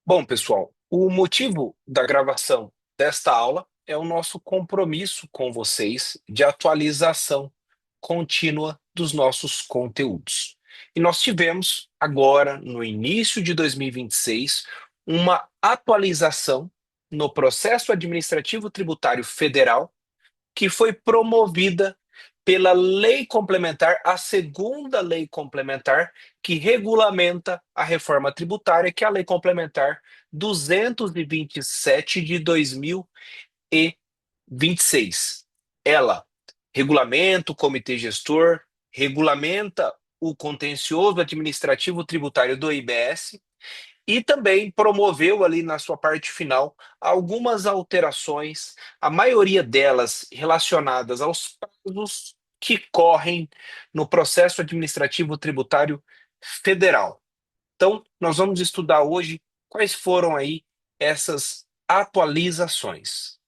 Bom, pessoal, o motivo da gravação desta aula é o nosso compromisso com vocês de atualização contínua dos nossos conteúdos. E nós tivemos agora, no início de 2026, uma atualização no processo administrativo tributário federal que foi promovida pela lei complementar, a segunda lei complementar que regulamenta a reforma tributária, que é a lei complementar 227 de 2026. Ela regulamenta o comitê gestor, regulamenta o contencioso administrativo tributário do IBS e também promoveu ali na sua parte final algumas alterações, a maioria delas relacionadas aos prazos que correm no processo administrativo tributário federal. Então, nós vamos estudar hoje quais foram aí essas atualizações.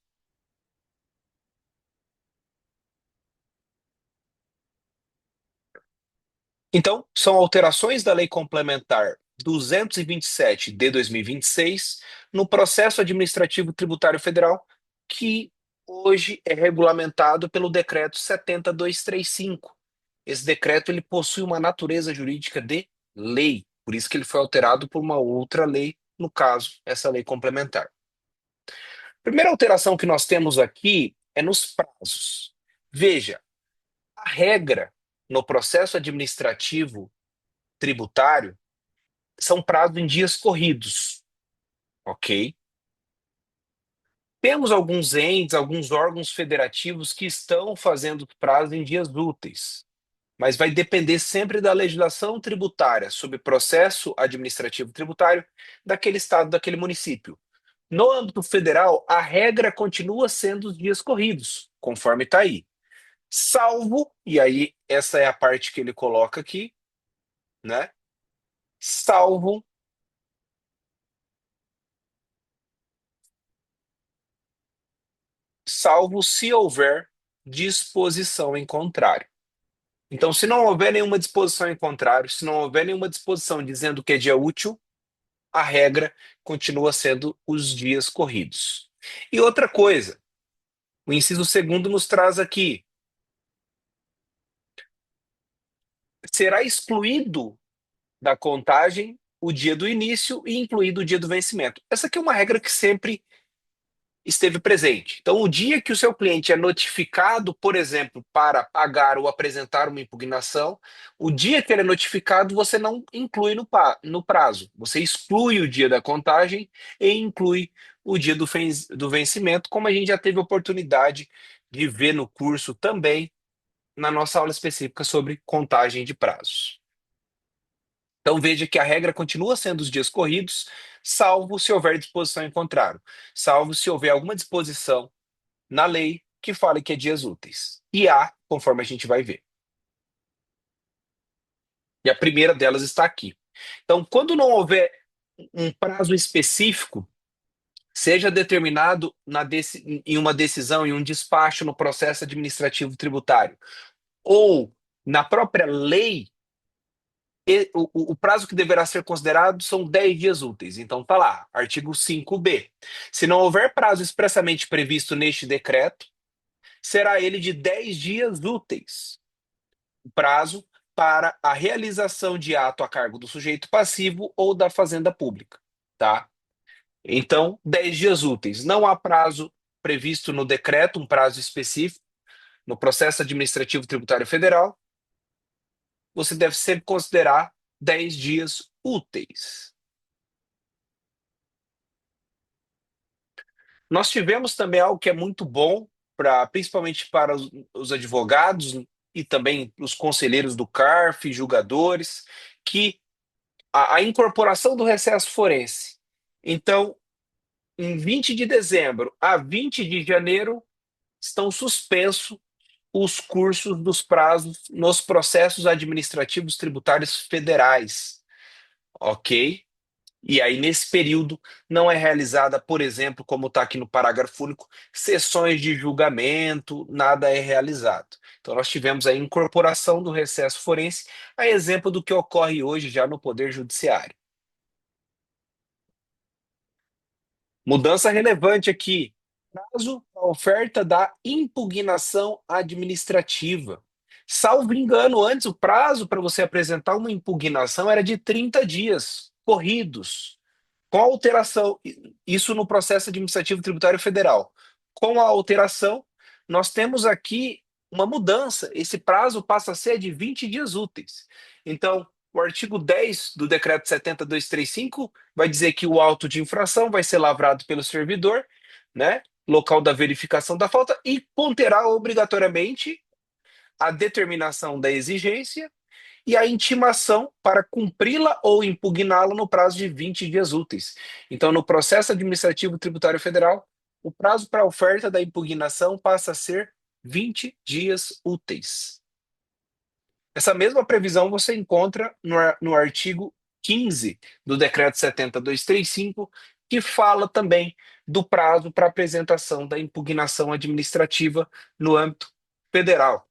Então, são alterações da Lei Complementar 227 de 2026 no processo administrativo tributário federal, que hoje é regulamentado pelo decreto 70235. Esse decreto ele possui uma natureza jurídica de lei, por isso que ele foi alterado por uma outra lei, no caso, essa lei complementar. A primeira alteração que nós temos aqui é nos prazos. Veja, a regra no processo administrativo tributário são prazos em dias corridos, ok? Temos alguns entes, alguns órgãos federativos que estão fazendo prazo em dias úteis, mas vai depender sempre da legislação tributária sobre processo administrativo tributário daquele estado, daquele município. No âmbito federal, a regra continua sendo os dias corridos, conforme está aí. Salvo, e aí essa é a parte que ele coloca aqui, né? Salvo salvo se houver disposição em contrário. Então, se não houver nenhuma disposição em contrário, se não houver nenhuma disposição dizendo que é dia útil, a regra continua sendo os dias corridos. E outra coisa, o inciso segundo nos traz aqui, será excluído da contagem o dia do início e incluído o dia do vencimento. Essa aqui é uma regra que sempre esteve presente. Então, o dia que o seu cliente é notificado, por exemplo, para pagar ou apresentar uma impugnação, o dia que ele é notificado, você não inclui no prazo. Você exclui o dia da contagem e inclui o dia do vencimento, como a gente já teve oportunidade de ver no curso também, na nossa aula específica sobre contagem de prazos. Então veja que a regra continua sendo os dias corridos, salvo se houver disposição em contrário, salvo se houver alguma disposição na lei que fale que é dias úteis. E há, conforme a gente vai ver. E a primeira delas está aqui. Então, quando não houver um prazo específico, seja determinado em uma decisão, em um despacho no processo administrativo tributário, ou na própria lei, o prazo que deverá ser considerado são 10 dias úteis. Então, tá lá, artigo 5b. Se não houver prazo expressamente previsto neste decreto, será ele de 10 dias úteis. Prazo para a realização de ato a cargo do sujeito passivo ou da fazenda pública, tá? Então, 10 dias úteis. Não há prazo previsto no decreto, um prazo específico, no processo administrativo tributário federal, você deve sempre considerar 10 dias úteis. Nós tivemos também algo que é muito bom, principalmente para os advogados e também os conselheiros do CARF, julgadores, que a incorporação do recesso forense. Então, em 20 de dezembro a 20 de janeiro, estão suspensos os cursos dos prazos nos processos administrativos tributários federais, ok? E aí, nesse período, não é realizada, por exemplo, como está aqui no parágrafo único, sessões de julgamento, nada é realizado. Então, nós tivemos a incorporação do recesso forense, a exemplo do que ocorre hoje já no Poder Judiciário. Mudança relevante aqui. Prazo para oferta da impugnação administrativa. Salvo engano, antes o prazo para você apresentar uma impugnação era de 30 dias corridos. Com a alteração, isso no processo administrativo tributário federal. Com a alteração, nós temos aqui uma mudança. Esse prazo passa a ser de 20 dias úteis. Então, o artigo 10 do decreto 70.235 vai dizer que o auto de infração vai ser lavrado pelo servidor, né? Local da verificação da falta e conterá obrigatoriamente a determinação da exigência e a intimação para cumpri-la ou impugná-la no prazo de 20 dias úteis. Então, no processo administrativo tributário federal, o prazo para a oferta da impugnação passa a ser 20 dias úteis. Essa mesma previsão você encontra no artigo 15 do decreto 70.235, que fala também do prazo para apresentação da impugnação administrativa no âmbito federal.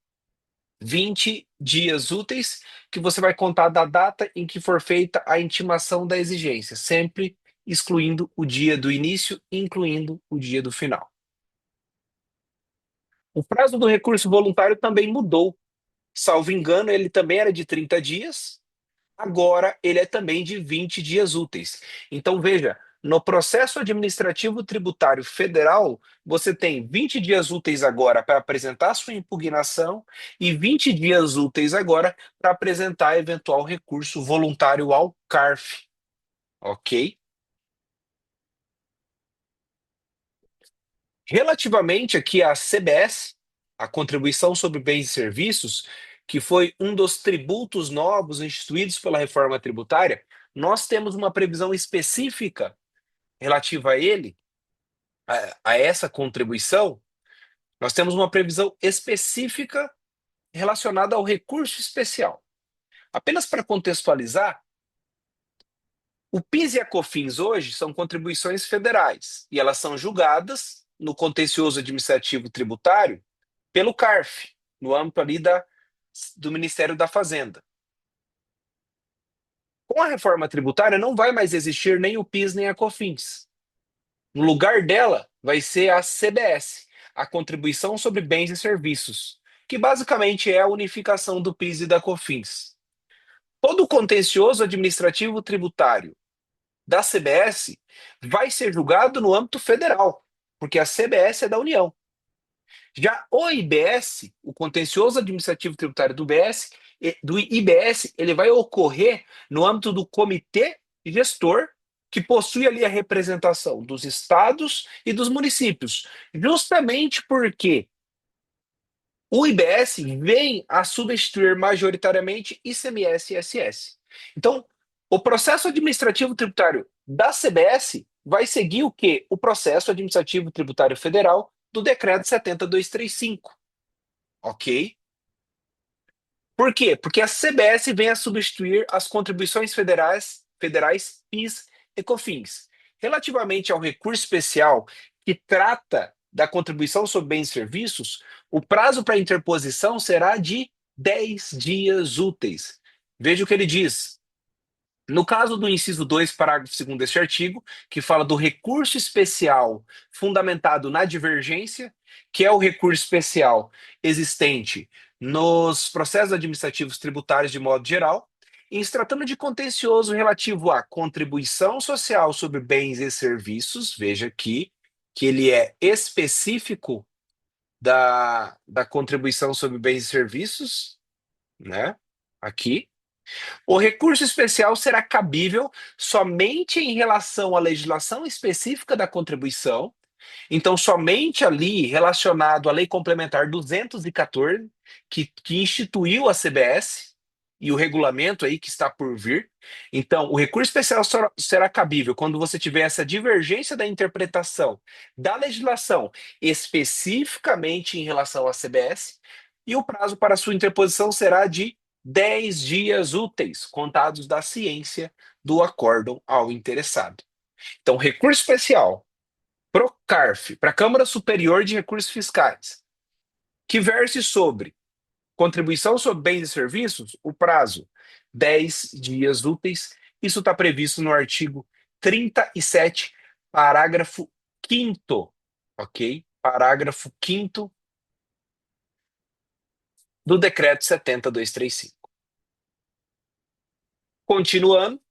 20 dias úteis, que você vai contar da data em que for feita a intimação da exigência, sempre excluindo o dia do início, incluindo o dia do final. O prazo do recurso voluntário também mudou. Salvo engano, ele também era de 30 dias, agora ele é também de 20 dias úteis. Então, veja, no processo administrativo tributário federal, você tem 20 dias úteis agora para apresentar sua impugnação e 20 dias úteis agora para apresentar eventual recurso voluntário ao CARF, ok? Relativamente aqui à CBS, a Contribuição sobre Bens e Serviços, que foi um dos tributos novos instituídos pela reforma tributária, nós temos uma previsão específica relativa a ele, a essa contribuição. Nós temos uma previsão específica relacionada ao recurso especial. Apenas para contextualizar, o PIS e a COFINS hoje são contribuições federais e elas são julgadas no contencioso administrativo tributário pelo CARF, no âmbito ali do Ministério da Fazenda. Com a reforma tributária, não vai mais existir nem o PIS nem a COFINS. No lugar dela, vai ser a CBS, a Contribuição sobre Bens e Serviços, que basicamente é a unificação do PIS e da COFINS. Todo o contencioso administrativo tributário da CBS vai ser julgado no âmbito federal, porque a CBS é da União. Já o IBS, o contencioso administrativo tributário do IBS, ele vai ocorrer no âmbito do comitê gestor, que possui ali a representação dos estados e dos municípios, justamente porque o IBS vem a substituir majoritariamente ICMS e ISS. Então, o processo administrativo tributário da CBS vai seguir o quê? O processo administrativo tributário federal do decreto 70.235, ok? Por quê? Porque a CBS vem a substituir as contribuições federais PIS e COFINS. Relativamente ao recurso especial que trata da contribuição sobre bens e serviços, o prazo para interposição será de 10 dias úteis. Veja o que ele diz. No caso do inciso 2, parágrafo 2º deste artigo, que fala do recurso especial fundamentado na divergência, que é o recurso especial existente nos processos administrativos tributários de modo geral, em se tratando de contencioso relativo à contribuição social sobre bens e serviços, veja aqui que ele é específico da contribuição sobre bens e serviços, né? Aqui. O recurso especial será cabível somente em relação à legislação específica da contribuição, então somente ali relacionado à Lei Complementar 214, que instituiu a CBS, e o regulamento aí que está por vir. Então, o recurso especial será cabível quando você tiver essa divergência da interpretação da legislação especificamente em relação à CBS, e o prazo para sua interposição será de 10 dias úteis, contados da ciência do acórdão ao interessado. Então, recurso especial para o CARF, para a Câmara Superior de Recursos Fiscais, que verse sobre contribuição sobre bens e serviços, o prazo 10 dias úteis. Isso está previsto no artigo 37, Parágrafo quinto, ok? Parágrafo quinto do Decreto 70.235. Continuando,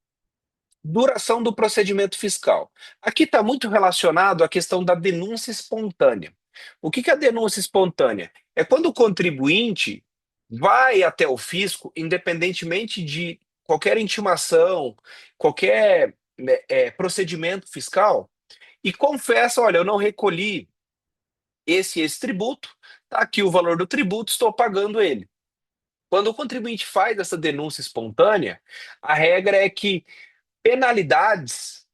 duração do procedimento fiscal. Aqui está muito relacionado à questão da denúncia espontânea. O que é a denúncia espontânea? É quando o contribuinte vai até o fisco, independentemente de qualquer intimação, qualquer procedimento fiscal, e confessa: olha, eu não recolhi esse tributo, está aqui o valor do tributo, estou pagando ele. Quando o contribuinte faz essa denúncia espontânea, a regra é que penalidades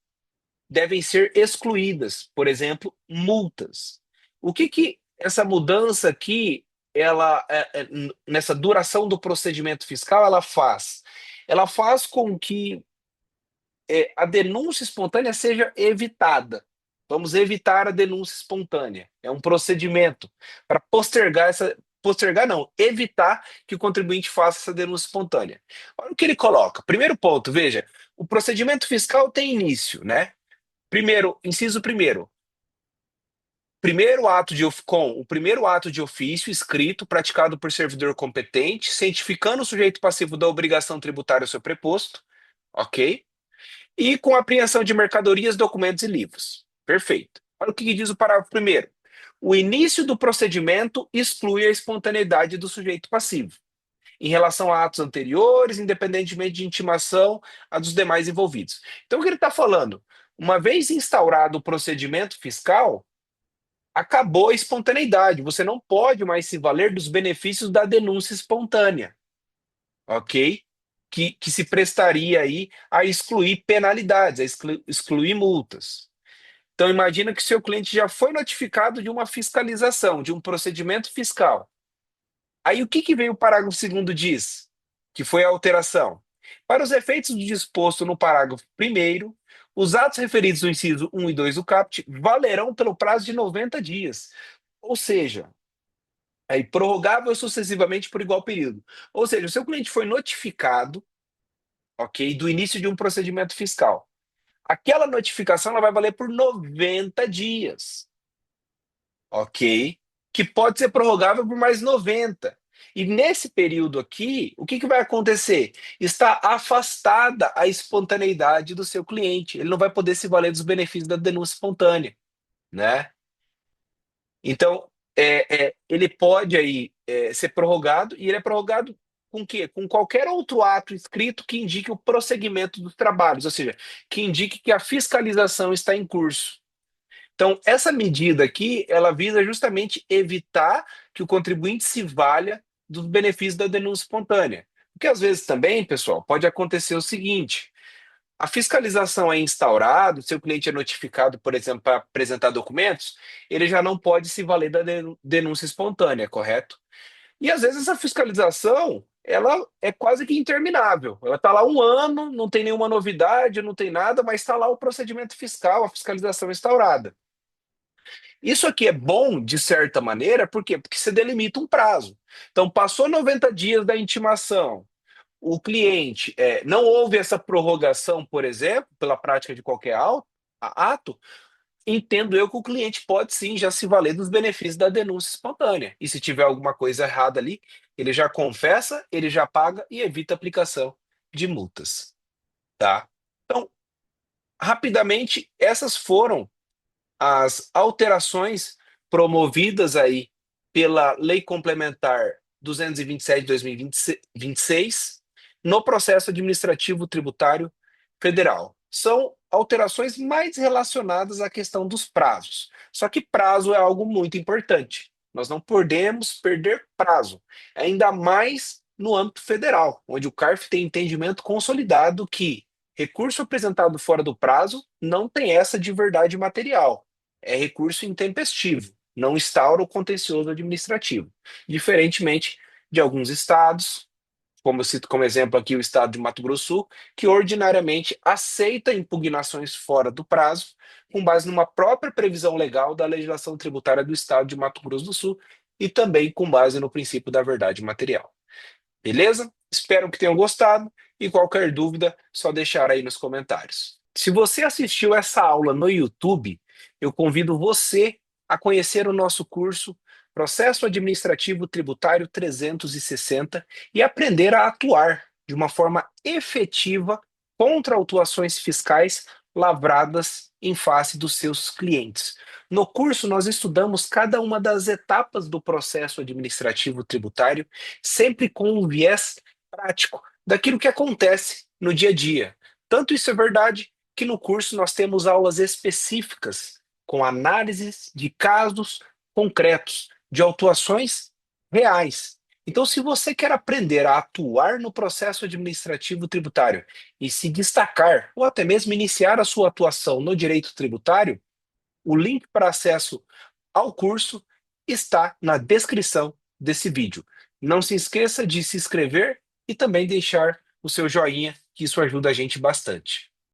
devem ser excluídas, por exemplo, multas. O que essa mudança aqui, nessa duração do procedimento fiscal, ela faz? Ela faz com que a denúncia espontânea seja evitada. Vamos evitar a denúncia espontânea. É um procedimento para postergar essa. Postergar não, evitar que o contribuinte faça essa denúncia espontânea. Olha o que ele coloca. Primeiro ponto, veja, o procedimento fiscal tem início, né? Primeiro, inciso primeiro, com o primeiro ato de ofício escrito praticado por servidor competente, cientificando o sujeito passivo da obrigação tributária ao seu preposto, ok? E com apreensão de mercadorias, documentos e livros. Perfeito. Olha o que diz o parágrafo primeiro. O início do procedimento exclui a espontaneidade do sujeito passivo, em relação a atos anteriores, independentemente de intimação a dos demais envolvidos. Então, o que ele está falando? Uma vez instaurado o procedimento fiscal, acabou a espontaneidade. Você não pode mais se valer dos benefícios da denúncia espontânea, ok? Que se prestaria aí a excluir penalidades, a excluir multas. Então, imagina que seu cliente já foi notificado de uma fiscalização, de um procedimento fiscal. Aí, o que veio o parágrafo segundo diz? Que foi a alteração. Para os efeitos do disposto no parágrafo primeiro, os atos referidos no inciso 1 e 2 do caput valerão pelo prazo de 90 dias. Ou seja, aí prorrogável sucessivamente por igual período. Ou seja, o seu cliente foi notificado, ok, do início de um procedimento fiscal. Aquela notificação ela vai valer por 90 dias, ok? Que pode ser prorrogável por mais 90. E nesse período aqui, o que vai acontecer? Está afastada a espontaneidade do seu cliente. Ele não vai poder se valer dos benefícios da denúncia espontânea, né? Então, ele pode aí ser prorrogado, e ele é prorrogado com o quê? Com qualquer outro ato escrito que indique o prosseguimento dos trabalhos, ou seja, que indique que a fiscalização está em curso. Então, essa medida aqui, ela visa justamente evitar que o contribuinte se valha dos benefícios da denúncia espontânea. Porque às vezes também, pessoal, pode acontecer o seguinte: a fiscalização é instaurada, seu cliente é notificado, por exemplo, para apresentar documentos, ele já não pode se valer da denúncia espontânea, correto? E às vezes essa fiscalização, ela é quase que interminável. Ela está lá um ano, não tem nenhuma novidade, não tem nada, mas está lá o procedimento fiscal, a fiscalização instaurada. Isso aqui é bom, de certa maneira, por quê? Porque você delimita um prazo. Então, passou 90 dias da intimação, o cliente não houve essa prorrogação, por exemplo, pela prática de qualquer ato, entendo eu que o cliente pode sim já se valer dos benefícios da denúncia espontânea. E se tiver alguma coisa errada ali, ele já confessa, ele já paga e evita a aplicação de multas, tá? Então, rapidamente, essas foram as alterações promovidas aí pela Lei Complementar 227 de 2026 no processo administrativo tributário federal. São alterações mais relacionadas à questão dos prazos. Só que prazo é algo muito importante. Nós não podemos perder prazo, ainda mais no âmbito federal, onde o CARF tem entendimento consolidado que recurso apresentado fora do prazo não tem essa de verdade material. É recurso intempestivo, não instaura o contencioso administrativo. Diferentemente de alguns estados, como eu cito como exemplo aqui o estado de Mato Grosso do Sul, que ordinariamente aceita impugnações fora do prazo, com base numa própria previsão legal da legislação tributária do estado de Mato Grosso do Sul e também com base no princípio da verdade material. Beleza? Espero que tenham gostado e qualquer dúvida, só deixar aí nos comentários. Se você assistiu essa aula no YouTube, eu convido você a conhecer o nosso curso Processo Administrativo Tributário 360 e aprender a atuar de uma forma efetiva contra autuações fiscais lavradas em face dos seus clientes. No curso, nós estudamos cada uma das etapas do processo administrativo tributário, sempre com um viés prático daquilo que acontece no dia a dia. Tanto isso é verdade que no curso nós temos aulas específicas com análises de casos concretos, de autuações reais. Então, se você quer aprender a atuar no processo administrativo tributário e se destacar, ou até mesmo iniciar a sua atuação no direito tributário, o link para acesso ao curso está na descrição desse vídeo. Não se esqueça de se inscrever e também deixar o seu joinha, que isso ajuda a gente bastante.